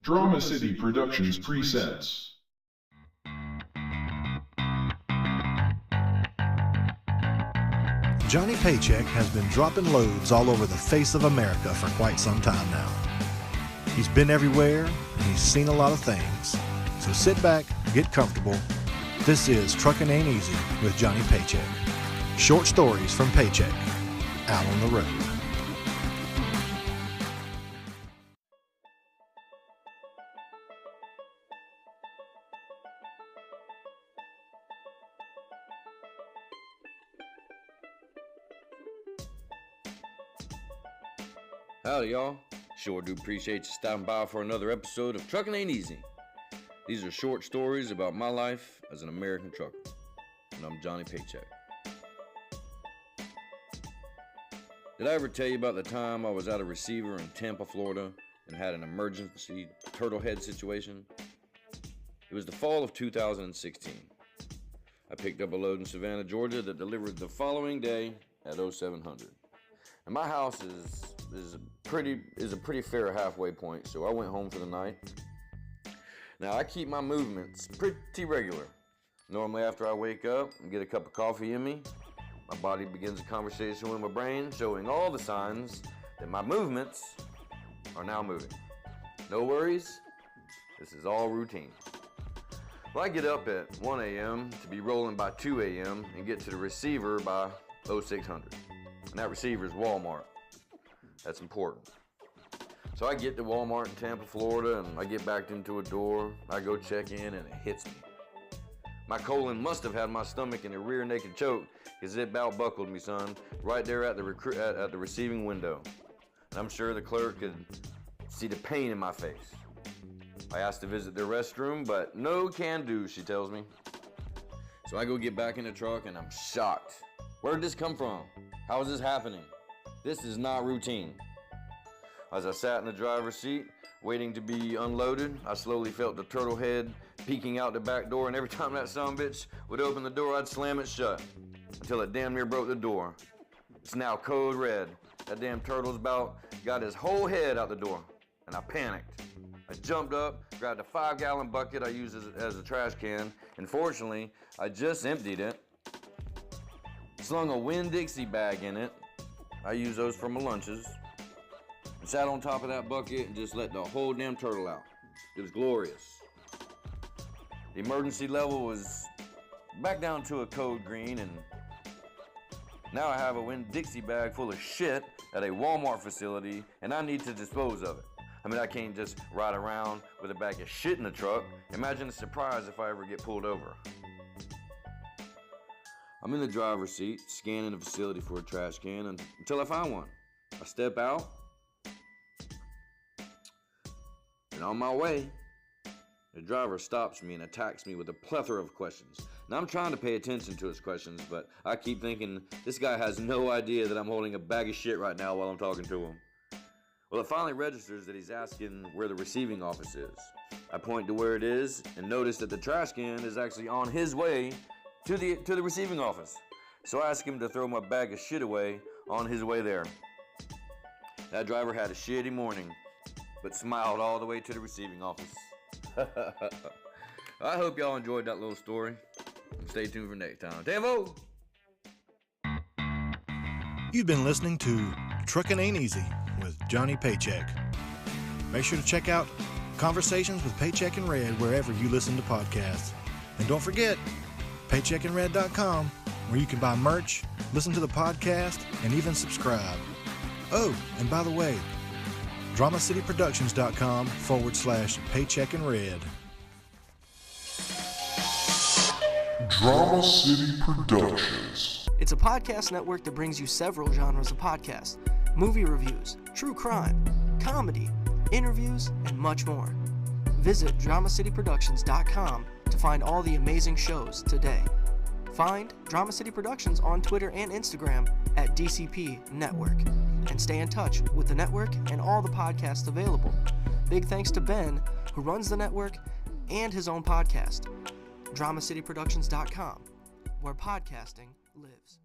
Drama City Productions presents. Johnny Paycheck has been dropping loads all over the face of America for quite some time now. He's been everywhere and he's seen a lot of things. So sit back, get comfortable. This is Truckin' Ain't Easy with Johnny Paycheck. Short stories from Paycheck, out on the road. Howdy, y'all. Sure do appreciate you stopping by for another episode of Truckin' Ain't Easy. These are short stories about my life as an American trucker. And I'm Johnny Paycheck. Did I ever tell you about the time I was at a receiver in Tampa, Florida, and had an emergency turtle head situation? It was the fall of 2016. I picked up a load in Savannah, Georgia that delivered the following day at 0700. And my house is a pretty fair halfway point, so I went home for the night. Now, I keep my movements pretty regular. Normally after I wake up and get a cup of coffee in me, my body begins a conversation with my brain, showing all the signs that my movements are now moving. No worries, this is all routine. Well, I get up at 1 a.m. to be rolling by 2 a.m. and get to the receiver by 0600. And that receiver is Walmart. That's important. So I get to Walmart in Tampa, Florida, and I get backed into a door. I go check in, and it hits me. My colon must have had my stomach in a rear naked choke, because it about buckled me, son, right there at the receiving window. And I'm sure the clerk could see the pain in my face. I asked to visit their restroom, but no can do, she tells me. So I go get back in the truck, and I'm shocked. Where did this come from? How is this happening? This is not routine. As I sat in the driver's seat, waiting to be unloaded, I slowly felt the turtle head peeking out the back door, and every time that sumbitch would open the door, I'd slam it shut until it damn near broke the door. It's now code red. That damn turtle's about got his whole head out the door, and I panicked. I jumped up, grabbed a 5-gallon bucket I use as a trash can, and fortunately, I just emptied it. Slung a Winn-Dixie bag in it. I use those for my lunches. And sat on top of that bucket and just let the whole damn turtle out. It was glorious. The emergency level was back down to a code green, and now I have a Winn-Dixie bag full of shit at a Walmart facility, and I need to dispose of it. I mean, I can't just ride around with a bag of shit in the truck. Imagine the surprise if I ever get pulled over. I'm in the driver's seat, scanning the facility for a trash can until I find one. I step out, and on my way, the driver stops me and attacks me with a plethora of questions. Now, I'm trying to pay attention to his questions, but I keep thinking, this guy has no idea that I'm holding a bag of shit right now while I'm talking to him. Well, it finally registers that he's asking where the receiving office is. I point to where it is and notice that the trash can is actually on his way to the receiving office. So I asked him to throw my bag of shit away on his way there. That driver had a shitty morning, but smiled all the way to the receiving office. I hope y'all enjoyed that little story. Stay tuned for next time. Tambo! You've been listening to Truckin' Ain't Easy with Johnny Paycheck. Make sure to check out Conversations with Paycheck and Red wherever you listen to podcasts. And don't forget, paycheckandred.com, where you can buy merch, listen to the podcast, and even subscribe. Oh, and by the way, dramacityproductions.com/paycheckandred. Drama City Productions. It's a podcast network that brings you several genres of podcasts: movie reviews, true crime, comedy, interviews, and much more. Visit dramacityproductions.com to find all the amazing shows today. Find Drama City Productions on Twitter and Instagram at DCP Network, and stay in touch with the network and all the podcasts available. Big thanks to Ben, who runs the network, and his own podcast, dramacityproductions.com, where podcasting lives.